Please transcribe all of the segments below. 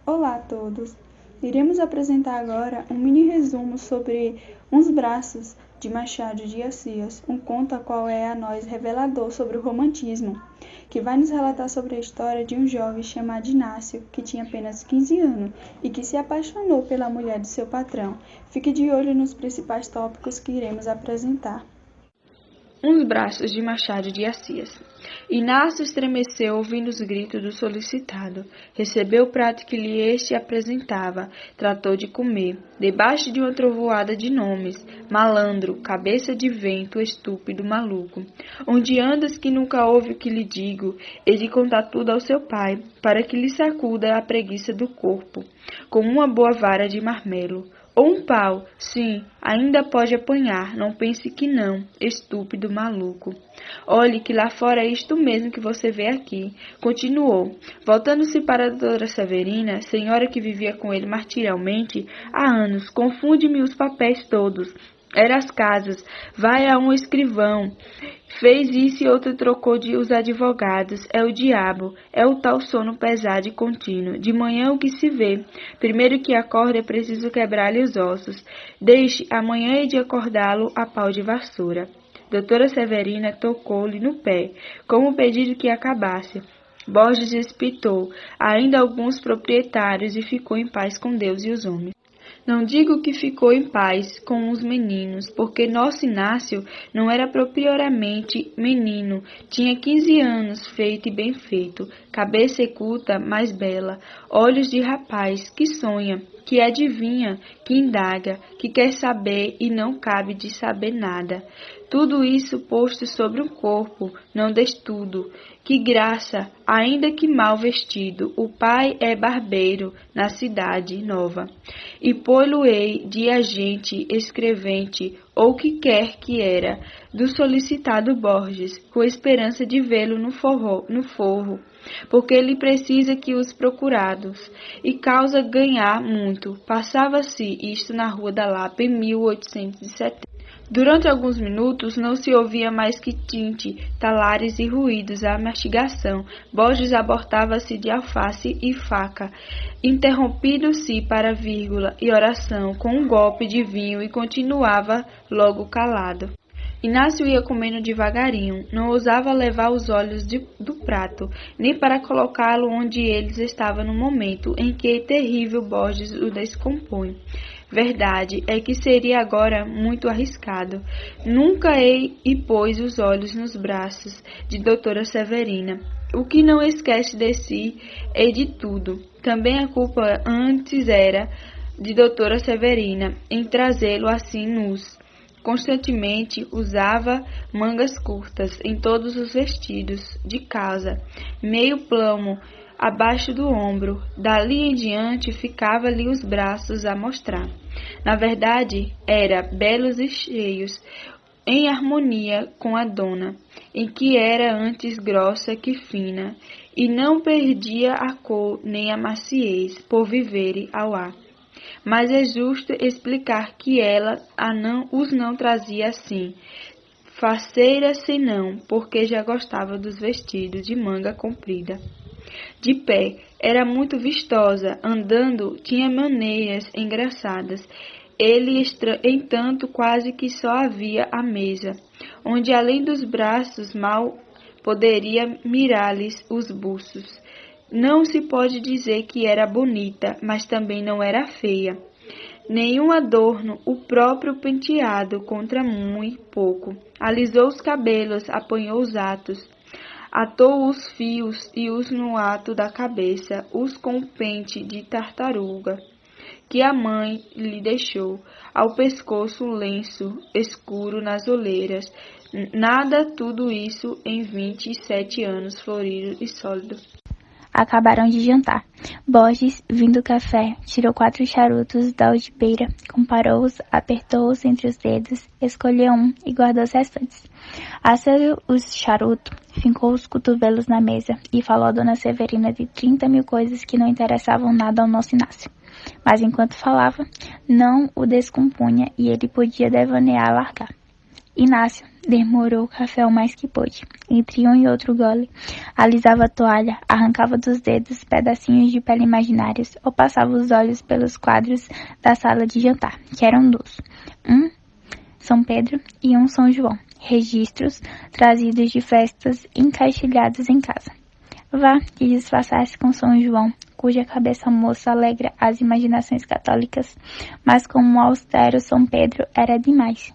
Olá a todos! Iremos apresentar agora um mini resumo sobre Uns Braços, de Machado de Assis, um conto a qual é a nós revelador sobre o romantismo, que vai nos relatar sobre a história de um jovem chamado Inácio, que tinha apenas 15 anos e que se apaixonou pela mulher de seu patrão. Fique de olho nos principais tópicos que iremos apresentar. Uns braços de Machado de Assis. Inácio estremeceu ouvindo os gritos do solicitado. Recebeu o prato que lhe este apresentava. Tratou de comer. Debaixo de uma trovoada de nomes. Malandro, cabeça de vento, estúpido, maluco. Onde andas que nunca ouve o que lhe digo? Hei de contar tudo ao seu pai, para que lhe sacuda a preguiça do corpo, com uma boa vara de marmelo. Ou um pau, sim, ainda pode apanhar, não pense que não, estúpido maluco. Olhe que lá fora é isto mesmo que você vê aqui, continuou, voltando-se para a doutora Severina, senhora que vivia com ele martirialmente há anos, confunde-me os papéis todos. Era as casas, vai a um escrivão, fez isso e outro trocou de os advogados, é o diabo, é o tal sono pesado e contínuo, de manhã o que se vê, primeiro que acorde é preciso quebrar-lhe os ossos, deixe, amanhã hei de acordá-lo a pau de vassoura. Doutora Severina tocou-lhe no pé, como pedindo que acabasse. Borges espitou ainda alguns proprietários e ficou em paz com Deus e os homens. Não digo que ficou em paz com os meninos, porque nosso Inácio não era propriamente menino, tinha 15 anos, feito e bem feito, cabeça culta, mais bela, olhos de rapaz, que sonha, que adivinha, que indaga, que quer saber e não cabe de saber nada. Tudo isso posto sobre um corpo, não destudo. Que graça, ainda que mal vestido, o pai é barbeiro na cidade nova. E pô-lo-ei de agente, escrevente, ou que quer que era, do solicitado Borges, com esperança de vê-lo no forro, porque ele precisa que os procurados, e causa ganhar muito. Passava-se isto na Rua da Lapa em 1870. Durante alguns minutos não se ouvia mais que tinte, talares e ruídos à mastigação. Borges abortava-se de alface e faca, interrompido-se para vírgula e oração com um golpe de vinho e continuava logo calado. Inácio ia comendo devagarinho, não ousava levar os olhos do prato, nem para colocá-lo onde eles estavam no momento em que terrível Borges o descompõe. Verdade é que seria agora muito arriscado. Nunca hei e pôs os olhos nos braços de doutora Severina. O que não esquece de si e de tudo. Também a culpa antes era de doutora Severina em trazê-lo assim nus. Constantemente usava mangas curtas em todos os vestidos de casa, meio plano abaixo do ombro. Dali em diante ficava-lhe os braços a mostrar. Na verdade, era belos e cheios, em harmonia com a dona, em que era antes grossa que fina, e não perdia a cor nem a maciez, por viver ao ar. Mas é justo explicar que ela os não trazia assim, faceira senão, porque já gostava dos vestidos de manga comprida. De pé, era muito vistosa, andando, tinha maneiras engraçadas. Entanto, quase que só havia a mesa, onde além dos braços mal poderia mirar-lhes os buços. Não se pode dizer que era bonita, mas também não era feia. Nenhum adorno, o próprio penteado, contra muito pouco. Alisou os cabelos, apanhou os atos, atou os fios e os no ato da cabeça, os com o pente de tartaruga, que a mãe lhe deixou, ao pescoço um lenço escuro nas olheiras. Nada tudo isso em 27 anos florido e sólido. Acabaram de jantar. Borges, vindo do café, tirou 4 charutos da algibeira, comparou-os, apertou-os entre os dedos, escolheu um e guardou os restantes. Acendeu o charuto, fincou os cotovelos na mesa e falou a dona Severina de 30.000 coisas que não interessavam nada ao nosso Inácio. Mas enquanto falava, não o descompunha e ele podia devanear a largar. Inácio demorou o café o mais que pôde. Entre um e outro gole, alisava a toalha, arrancava dos dedos pedacinhos de pele imaginários ou passava os olhos pelos quadros da sala de jantar, que eram dois. Um São Pedro e um São João, registros trazidos de festas encaixilhados em casa. Vá que disfarçasse com São João, cuja cabeça moça alegra as imaginações católicas, mas como o austero São Pedro era demais.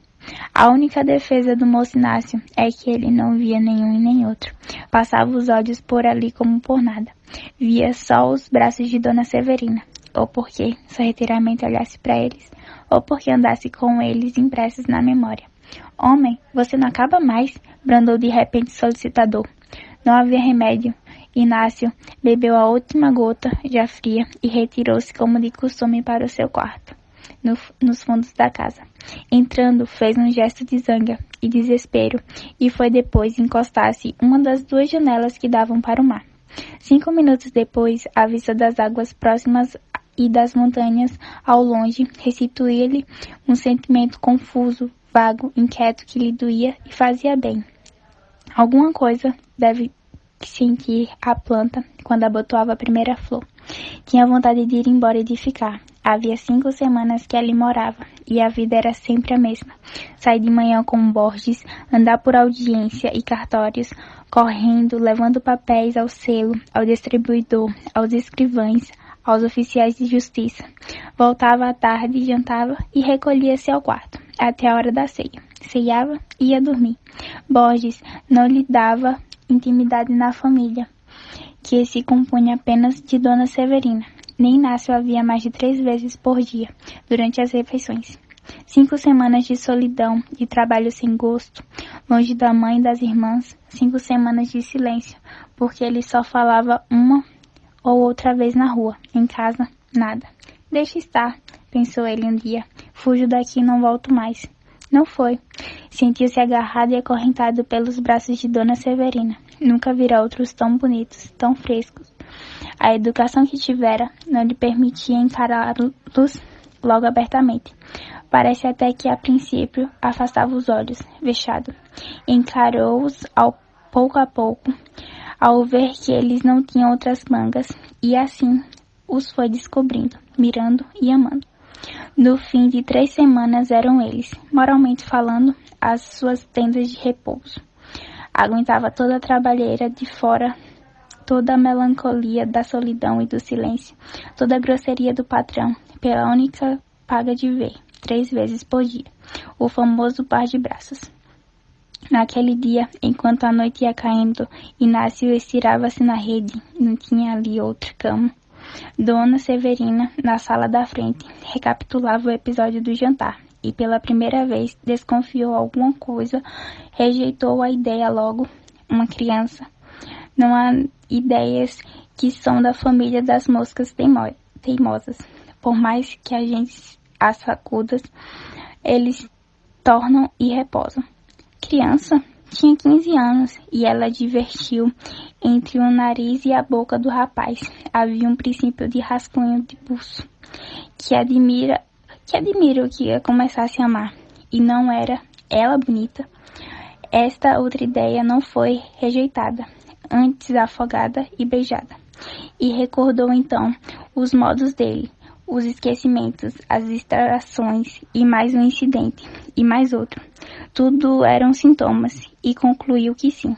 A única defesa do moço Inácio é que ele não via nenhum e nem outro. Passava os olhos por ali como por nada. Via só os braços de Dona Severina, ou porque sorrateiramente olhasse para eles, ou porque andasse com eles impressos na memória. Homem, você não acaba mais, brandou de repente o solicitador. Não havia remédio. Inácio bebeu a última gota, já fria, e retirou-se como de costume para o seu quarto, nos fundos da casa. Entrando, fez um gesto de zanga e desespero e foi depois encostar-se uma das duas janelas que davam para o mar. 5 minutos depois, a vista das águas próximas e das montanhas ao longe restituía-lhe um sentimento confuso, vago, inquieto que lhe doía e fazia bem. Alguma coisa deve sentir a planta quando abotoava a primeira flor. Tinha vontade de ir embora e de ficar. Havia 5 semanas que ali morava, e a vida era sempre a mesma. Sair de manhã com Borges, andar por audiência e cartórios, correndo, levando papéis ao selo, ao distribuidor, aos escrivães, aos oficiais de justiça. Voltava à tarde, jantava e recolhia-se ao quarto, até a hora da ceia. Ceiava e ia dormir. Borges não lhe dava intimidade na família, que se compunha apenas de Dona Severina. Nem Inácio a via mais de 3 vezes por dia, durante as refeições. 5 semanas de solidão, de trabalho sem gosto, longe da mãe e das irmãs. 5 semanas de silêncio, porque ele só falava uma ou outra vez na rua. Em casa, nada. Deixa estar, pensou ele um dia. Fujo daqui e não volto mais. Não foi. Sentiu-se agarrado e acorrentado pelos braços de Dona Severina. Nunca vira outros tão bonitos, tão frescos. A educação que tivera não lhe permitia encará-los logo abertamente. Parece até que, a princípio, afastava os olhos, vexado. Encarou-os pouco a pouco, ao ver que eles não tinham outras mangas, e assim os foi descobrindo, mirando e amando. No fim de 3 semanas eram eles, moralmente falando, as suas tendas de repouso. Aguentava toda a trabalheira de fora, toda a melancolia da solidão e do silêncio, toda a grosseria do patrão, pela única paga de ver, 3 vezes por dia, o famoso par de braços. Naquele dia, enquanto a noite ia caindo, Inácio estirava-se na rede, não tinha ali outra cama. Dona Severina, na sala da frente, recapitulava o episódio do jantar e, pela primeira vez, desconfiou alguma coisa, rejeitou a ideia logo. Uma criança. Não há ideias que são da família das moscas teimosas. Por mais que a gente as sacudas, eles tornam e reposam. Criança? Tinha 15 anos e ela divertiu entre o nariz e a boca do rapaz. Havia um princípio de rascunho de pulso que admira o que ia começasse a amar. E não era ela bonita. Esta outra ideia não foi rejeitada, antes afogada e beijada. E recordou então os modos dele, os esquecimentos, as distrações e mais um incidente, e mais outro. Tudo eram sintomas, e concluiu que sim.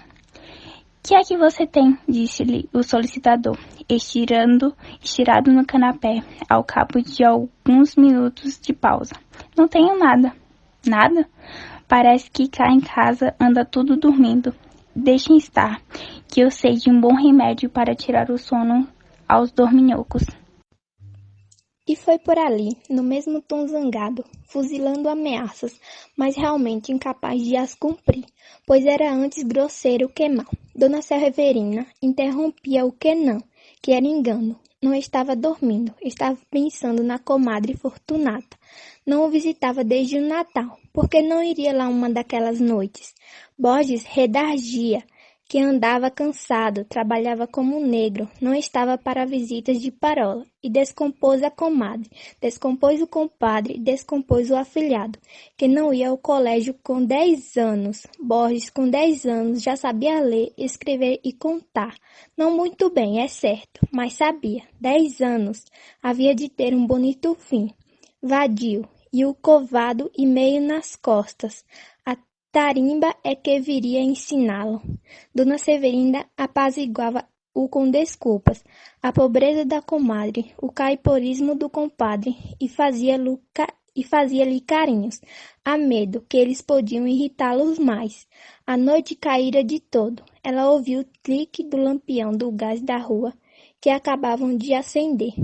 Que é que você tem? Disse-lhe o solicitador, estirado no canapé, ao cabo de alguns minutos de pausa. Não tenho nada. Nada? Parece que cá em casa anda tudo dormindo. Deixem estar, que eu sei de um bom remédio para tirar o sono aos dorminhocos. E foi por ali, no mesmo tom zangado, fuzilando ameaças, mas realmente incapaz de as cumprir, pois era antes grosseiro que mal. Dona Severina interrompia o que não, que era engano. Não estava dormindo, estava pensando na comadre Fortunata. Não o visitava desde o Natal, porque não iria lá uma daquelas noites. Borges redarguia que andava cansado, trabalhava como um negro, não estava para visitas de parola, e descompôs a comadre, descompôs o compadre, descompôs o afilhado, que não ia ao colégio com 10 anos. Borges, com 10 anos, já sabia ler, escrever e contar. Não muito bem, é certo, mas sabia. 10 anos, havia de ter um bonito fim. Vadio, e o covado e meio nas costas. Tarimba é que viria ensiná-lo. Dona Severina apaziguava-o com desculpas, a pobreza da comadre, o caiporismo do compadre, e fazia-lhe carinhos, a medo que eles podiam irritá-los mais. A noite caíra de todo. Ela ouviu o clique do lampião do gás da rua, que acabavam de acender,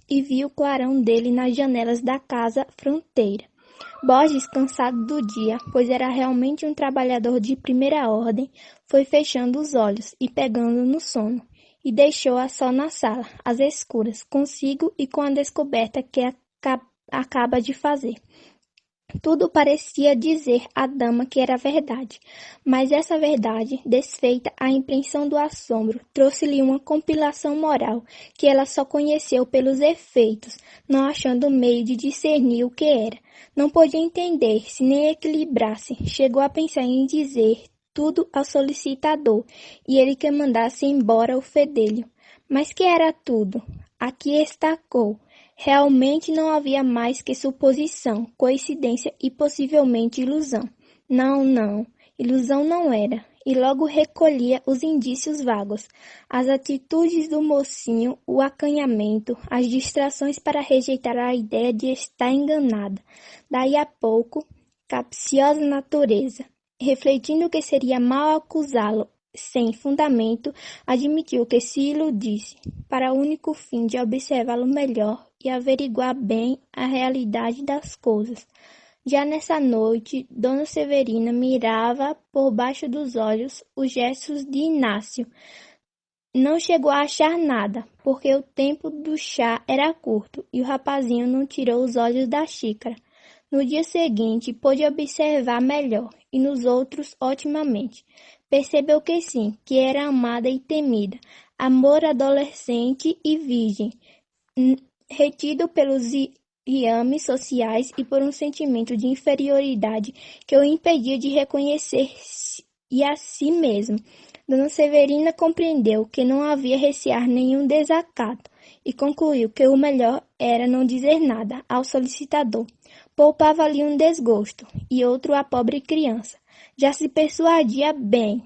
e viu o clarão dele nas janelas da casa fronteira. Borges, cansado do dia, pois era realmente um trabalhador de primeira ordem, foi fechando os olhos e pegando no sono, e deixou-a só na sala, às escuras, consigo e com a descoberta que acaba de fazer. Tudo parecia dizer à dama que era verdade, mas essa verdade, desfeita à impressão do assombro, trouxe-lhe uma compilação moral que ela só conheceu pelos efeitos, não achando meio de discernir o que era. Não podia entender-se nem equilibrar-se. Chegou a pensar em dizer tudo ao solicitador, e ele que mandasse embora o fedelho. Mas que era tudo? Aqui estacou. Realmente não havia mais que suposição, coincidência e possivelmente ilusão. Não, ilusão não era, e logo recolhia os indícios vagos, as atitudes do mocinho, o acanhamento, as distrações para rejeitar a ideia de estar enganada. Daí a pouco, capciosa natureza, refletindo que seria mal acusá-lo sem fundamento, admitiu que se iludisse, para o único fim de observá-lo melhor e averiguar bem a realidade das coisas. Já nessa noite, Dona Severina mirava por baixo dos olhos os gestos de Inácio. Não chegou a achar nada, porque o tempo do chá era curto e o rapazinho não tirou os olhos da xícara. No dia seguinte, pôde observar melhor, e nos outros otimamente. Percebeu que sim, que era amada e temida, amor adolescente e virgem, retido pelos liames sociais e por um sentimento de inferioridade que o impedia de reconhecer-se a si mesmo. Dona Severina compreendeu que não havia recear nenhum desacato e concluiu que o melhor era não dizer nada ao solicitador. Poupava-lhe um desgosto e outro à pobre criança. Já se persuadia bem.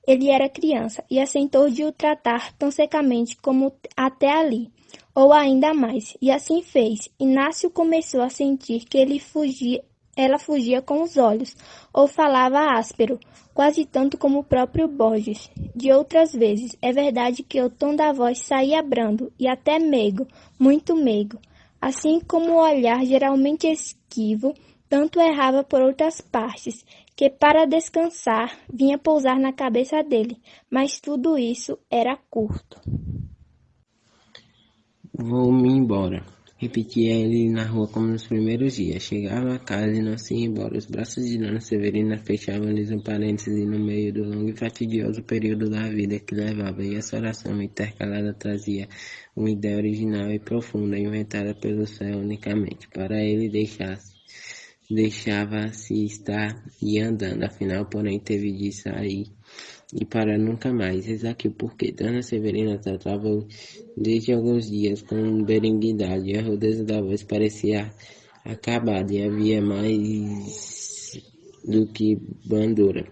Ele era criança e assentou de o tratar tão secamente como até ali, ou ainda mais, e assim fez. Inácio começou a sentir que ela fugia com os olhos, ou falava áspero, quase tanto como o próprio Borges. De outras vezes, é verdade que o tom da voz saía brando e até meigo, muito meigo, assim como o olhar geralmente esquivo, tanto errava por outras partes, que para descansar vinha pousar na cabeça dele, mas tudo isso era curto. Vou-me embora, repetia ele na rua como nos primeiros dias. Chegava a casa e não se ia embora. Os braços de Dona Severina fechavam-lhes um parêntese no meio do longo e fastidioso período da vida que levava, e essa oração intercalada trazia uma ideia original e profunda, inventada pelo céu unicamente. Para ele deixava-se estar e andando, afinal, porém, teve de sair e para nunca mais. Eis aqui o porquê. Dona Severina tratava desde alguns dias com benignidade, e a rudeza da voz parecia acabada, e havia mais do que bandura.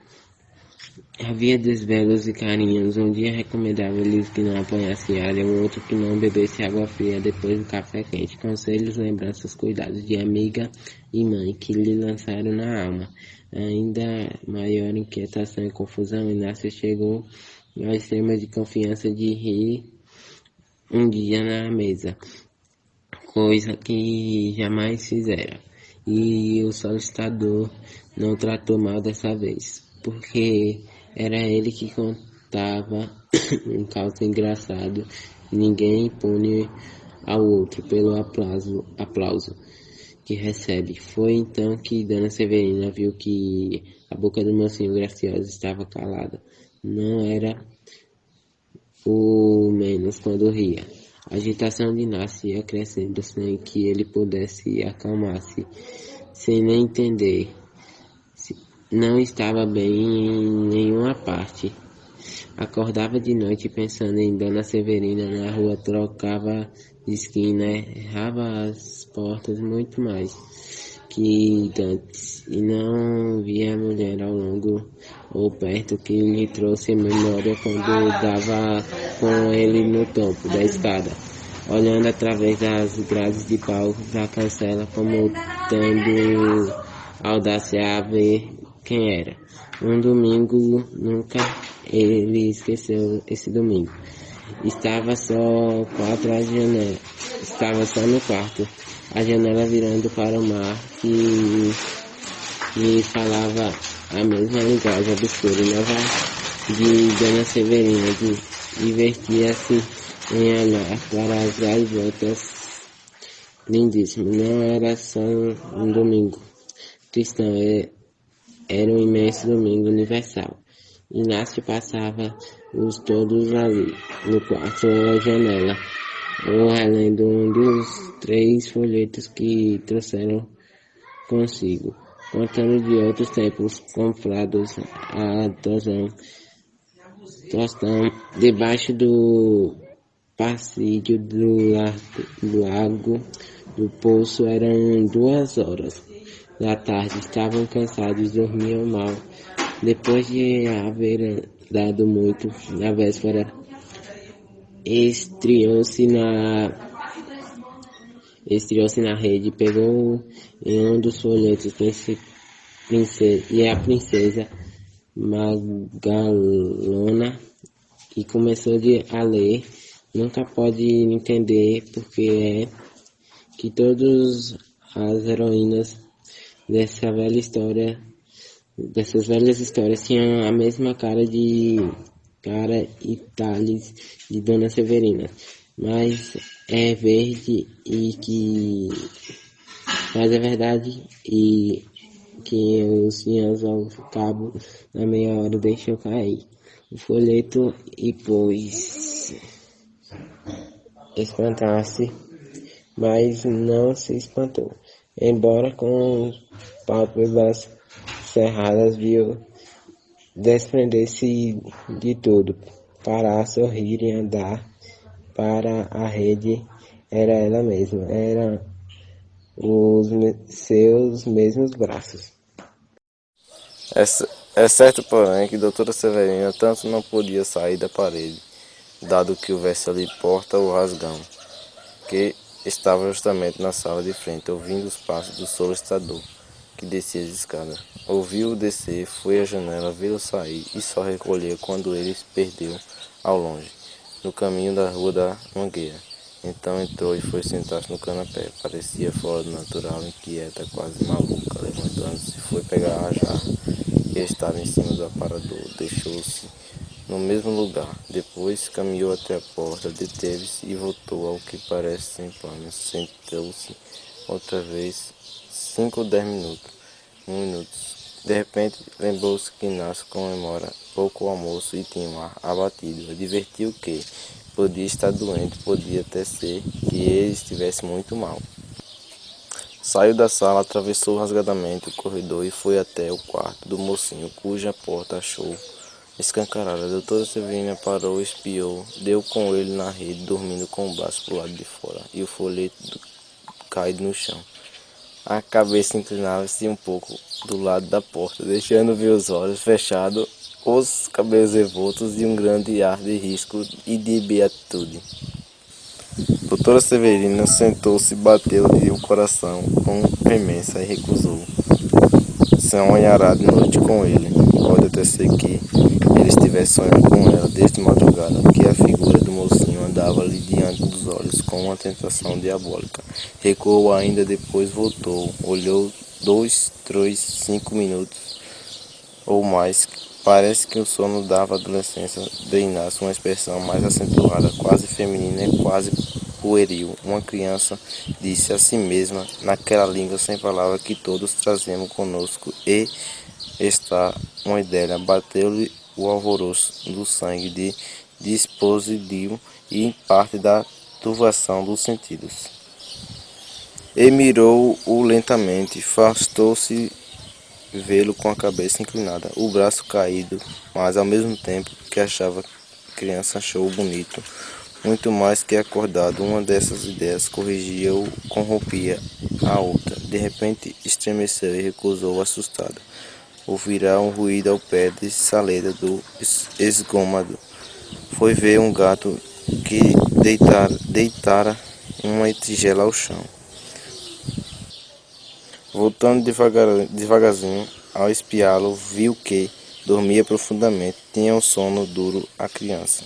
Havia desvelos e carinhos. Um dia recomendava-lhes que não apanhasse alho, o outro que não bebesse água fria depois do café quente. Conselhos, lembranças, cuidados de amiga e mãe que lhe lançaram na alma. Ainda maior inquietação e confusão, Inácio chegou ao extremo de confiança de rir um dia na mesa, coisa que jamais fizera. E o solicitador não tratou mal dessa vez, porque era ele que contava um caso engraçado. Ninguém pune ao outro pelo aplauso que recebe. Foi então que Dona Severina viu que a boca do mocinho gracioso estava calada. não era o menos quando ria. A agitação de Inácio ia crescendo sem que ele pudesse acalmar-se, sem nem entender. Não estava bem em nenhuma parte. Acordava de noite pensando em Dona Severina na rua, trocava de esquina, errava as portas muito mais que antes, e não via a mulher ao longo ou perto que lhe trouxe memória quando dava com ele no topo da escada, olhando através das grades de pau da cancela como tendo audácia a ver quem era. Um domingo, nunca ele esqueceu esse domingo. Estava só no quarto, a janela virando para o mar que falava a mesma linguagem obscura e nova de Dona Severina, divertia-se em olhar para as gaivotas lindíssimas. Não era só um domingo cristão, era um imenso domingo universal. Inácio passava os todos ali, no quarto ou à janela, ou relendo um dos 3 folhetos que trouxeram consigo, contando de outros tempos comprados a tostão debaixo do passeio do lago do poço. Eram 2 horas da tarde, estavam cansados, dormiam mal. Depois de haver dado muito na véspera, estreou-se na rede, pegou em um dos folhetos e a princesa Magalona e começou a ler. Nunca pode entender porque é que todas as heroínas dessas velhas histórias tinham a mesma cara e talhes de Dona Severina, mas é verdade e que os senhores ao cabo na meia hora deixou cair o folheto e pôs espantar-se, mas não se espantou, embora com pálpebras cerradas viu desprender-se de tudo, parar, sorrir e andar para a rede. Era ela mesma, eram os seus mesmos braços. É certo, porém, que doutora Severina tanto não podia sair da parede, dado que houvesse ali porta ou rasgão, que estava justamente na sala de frente, ouvindo os passos do solicitador que descia as escadas. Ouviu-o descer, foi à janela, viu-o sair e só recolheu quando ele se perdeu ao longe, no caminho da rua da Mangueira. Então entrou e foi sentar-se no canapé. Parecia fora do natural, inquieta, quase maluca. Levantando-se, foi pegar a jarra que estava em cima do aparador. Deixou-se no mesmo lugar. Depois caminhou até a porta, deteve-se e voltou ao que parece sem planos. Sentou-se outra vez 5 ou 10 minutos. 1 minuto. De repente lembrou-se que Inácio comemora pouco o almoço e tinha um ar abatido. Advertiu que podia estar doente, podia até ser que ele estivesse muito mal. Saiu da sala, atravessou rasgadamente o corredor e foi até o quarto do mocinho, cuja porta achou escancarada. A doutora Severina parou, espiou, deu com ele na rede, dormindo com o braço para o lado de fora e o folheto caído no chão. A cabeça inclinava-se um pouco do lado da porta, deixando ver os olhos fechados, os cabelos revoltos e um grande ar de risco e de beatitude. Doutora Severina sentou-se, bateu-lhe o coração com veemência e recusou sonhar de noite com ele. Pode até ser que ele estivesse sonhando com ela desde madrugada, que a figura do mocinho andava-lhe diante dos olhos com uma tentação diabólica. Recuou ainda, depois voltou, olhou 2, 3, 5 minutos ou mais. Parece que o sono dava à adolescência de Inácio uma expressão mais acentuada, quase feminina e quase pueril. Uma criança disse a si mesma, naquela língua sem palavras que todos trazemos conosco, e está uma ideia. Bateu-lhe o alvoroço do sangue de dispositivo e em parte da turvação dos sentidos. E mirou-o lentamente, afastou-se vê-lo com a cabeça inclinada, o braço caído, mas ao mesmo tempo que achava a criança achou bonito, muito mais que acordado. Uma dessas ideias corrigia-o, corrompia a outra. De repente estremeceu e recusou assustado. Ouvirá um ruído ao pé de saleta do esgômado. Foi ver um gato que deitara uma tigela ao chão. Voltando devagarzinho, ao espiá-lo, viu que dormia profundamente. Tinha um sono duro a criança.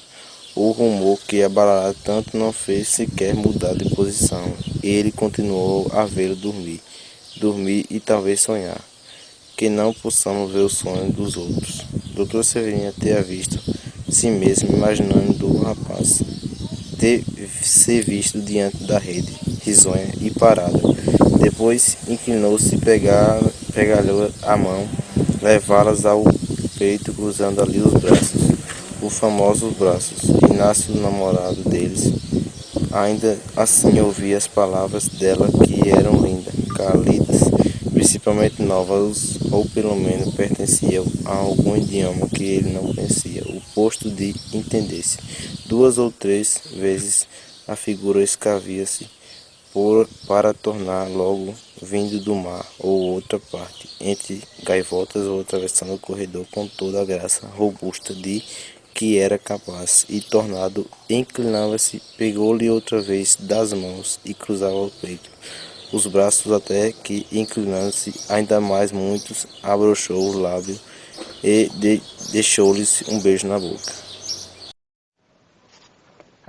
O rumor que abalara tanto não fez sequer mudar de posição. Ele continuou a vê-lo dormir e talvez sonhar. Que não possamos ver o sonho dos outros. Doutora Severina ter visto si mesmo, imaginando do rapaz ter se visto diante da rede, risonha e parada. Depois inclinou-se e pegalhou a mão, levá-las ao peito, cruzando ali os braços, os famosos braços. Inácio, o namorado deles, ainda assim ouvia as palavras dela que eram lindas, calidas, principalmente novas, ou pelo menos pertenciam a algum idioma que ele não conhecia, o posto de entender-se. 2 ou 3 vezes a figura escavia-se para tornar logo vindo do mar ou outra parte, entre gaivotas ou atravessando o corredor com toda a graça robusta de que era capaz, e tornado inclinava-se, pegou-lhe outra vez das mãos e cruzava o peito, os braços, até que, inclinando-se ainda mais muitos, abrochou os lábios e deixou-lhes um beijo na boca.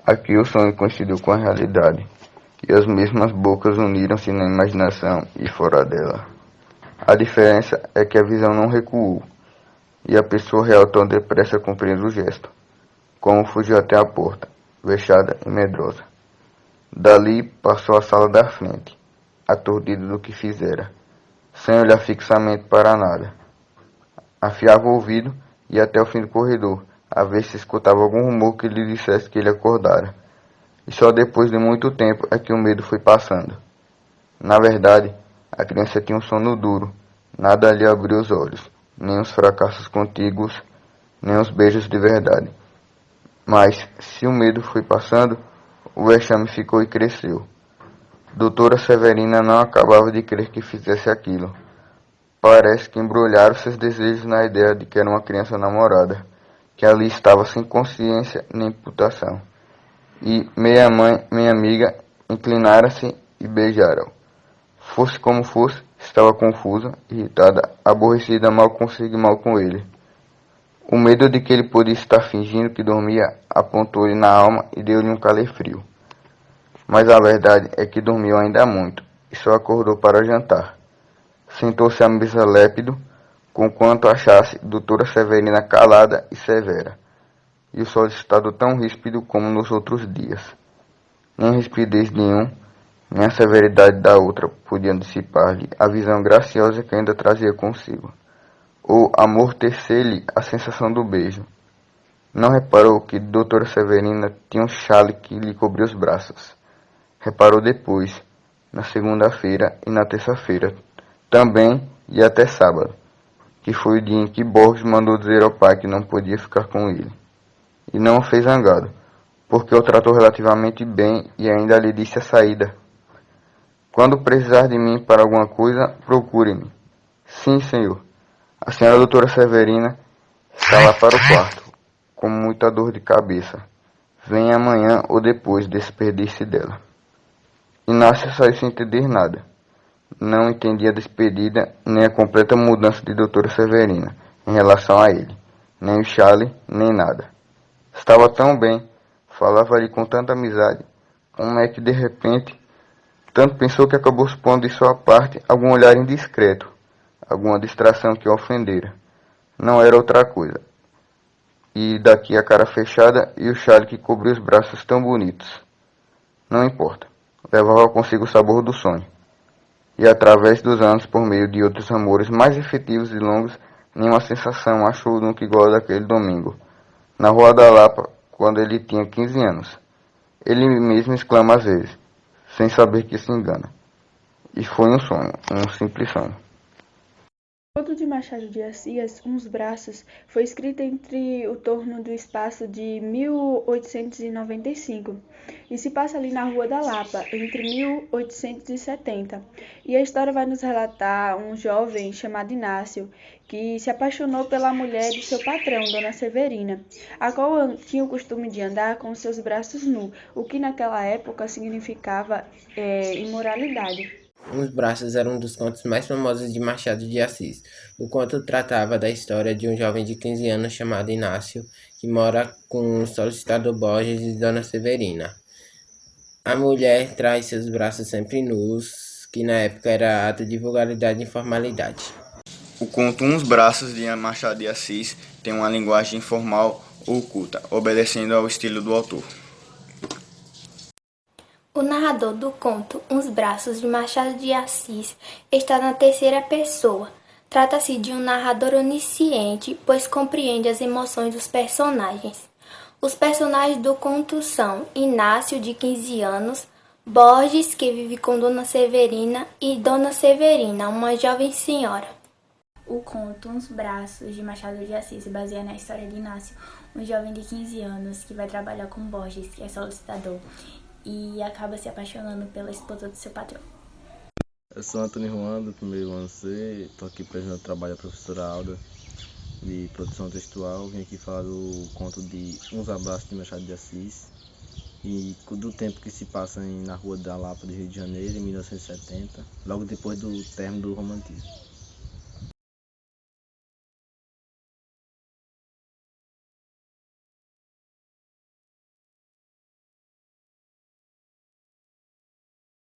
Aqui o sonho coincidiu com a realidade, e as mesmas bocas uniram-se na imaginação e fora dela. A diferença é que a visão não recuou, e a pessoa real tão depressa compreende o gesto, como fugiu até a porta, vexada e medrosa. Dali passou à sala da frente, aturdido do que fizera, sem olhar fixamente para nada. Afiava o ouvido e ia até o fim do corredor, a ver se escutava algum rumor que lhe dissesse que ele acordara. E só depois de muito tempo é que o medo foi passando. Na verdade, a criança tinha um sono duro, nada lhe abriu os olhos, nem os fracassos contíguos, nem os beijos de verdade. Mas, se o medo foi passando, o vexame ficou e cresceu. Doutora Severina não acabava de crer que fizesse aquilo. Parece que embrulharam seus desejos na ideia de que era uma criança namorada, que ali estava sem consciência nem imputação. E meia mãe, meia amiga, inclinaram-se e beijaram. Fosse como fosse, estava confusa, irritada, aborrecida, mal consigo e mal com ele. O medo de que ele podia estar fingindo que dormia apontou-lhe na alma e deu-lhe um calefrio. Mas a verdade é que dormiu ainda muito, e só acordou para jantar. Sentou-se à mesa lépido, conquanto achasse doutora Severina calada e severa, e o sol estado tão ríspido como nos outros dias. Nem rispidez de um, nem a severidade da outra podiam dissipar-lhe a visão graciosa que ainda trazia consigo, ou amortecer-lhe a sensação do beijo. Não reparou que doutora Severina tinha um chale que lhe cobria os braços. Reparou depois, na segunda-feira e na terça-feira, também e até sábado, que foi o dia em que Borges mandou dizer ao pai que não podia ficar com ele. E não o fez zangado, porque o tratou relativamente bem e ainda lhe disse a saída. Quando precisar de mim para alguma coisa, procure-me. Sim, senhor. A senhora doutora Severina está lá para o quarto, com muita dor de cabeça. Venha amanhã ou depois, despedir-se dela. Inácio saiu sem entender nada. Não entendia a despedida, nem a completa mudança de doutora Severina em relação a ele, nem o chale, nem nada. Estava tão bem, falava-lhe com tanta amizade, como é que de repente, tanto pensou que acabou supondo de sua parte algum olhar indiscreto, alguma distração que o ofendera. Não era outra coisa. E daqui a cara fechada e o chale que cobria os braços tão bonitos. Não importa, levava consigo o sabor do sonho. E através dos anos, por meio de outros amores mais efetivos e longos, nenhuma sensação achou nunca igual daquele domingo, na Rua da Lapa, quando ele tinha 15 anos. Ele mesmo exclama às vezes, sem saber que se engana. E foi um sonho, um simples sonho. O conto de Machado de Assis, Uns Braços, foi escrito entre o torno do espaço de 1895 e se passa ali na Rua da Lapa, entre 1870. E a história vai nos relatar um jovem chamado Inácio, que se apaixonou pela mulher de seu patrão, Dona Severina, a qual tinha o costume de andar com seus braços nus, o que naquela época significava imoralidade. Os Braços era um dos contos mais famosos de Machado de Assis. O conto tratava da história de um jovem de 15 anos chamado Inácio, que mora com o solicitador Borges e Dona Severina. A mulher traz seus braços sempre nus, que na época era ato de vulgaridade e informalidade. O conto Uns Braços de Machado de Assis tem uma linguagem informal oculta, obedecendo ao estilo do autor. O narrador do conto Uns Braços de Machado de Assis está na terceira pessoa. Trata-se de um narrador onisciente, pois compreende as emoções dos personagens. Os personagens do conto são Inácio, de 15 anos, Borges, que vive com Dona Severina, e Dona Severina, uma jovem senhora. O conto Uns Braços de Machado de Assis se baseia na história de Inácio, um jovem de 15 anos que vai trabalhar com Borges, que é solicitador, e acaba se apaixonando pela esposa do seu patrão. Eu sou Antônio Juan, do primeiro ano C, estou aqui apresentando o trabalho da professora Alda, de produção textual. Vim aqui falar do conto de Uns Abraços de Machado de Assis, e do tempo que se passa na Rua da Lapa, de Rio de Janeiro, em 1970, logo depois do término do romantismo.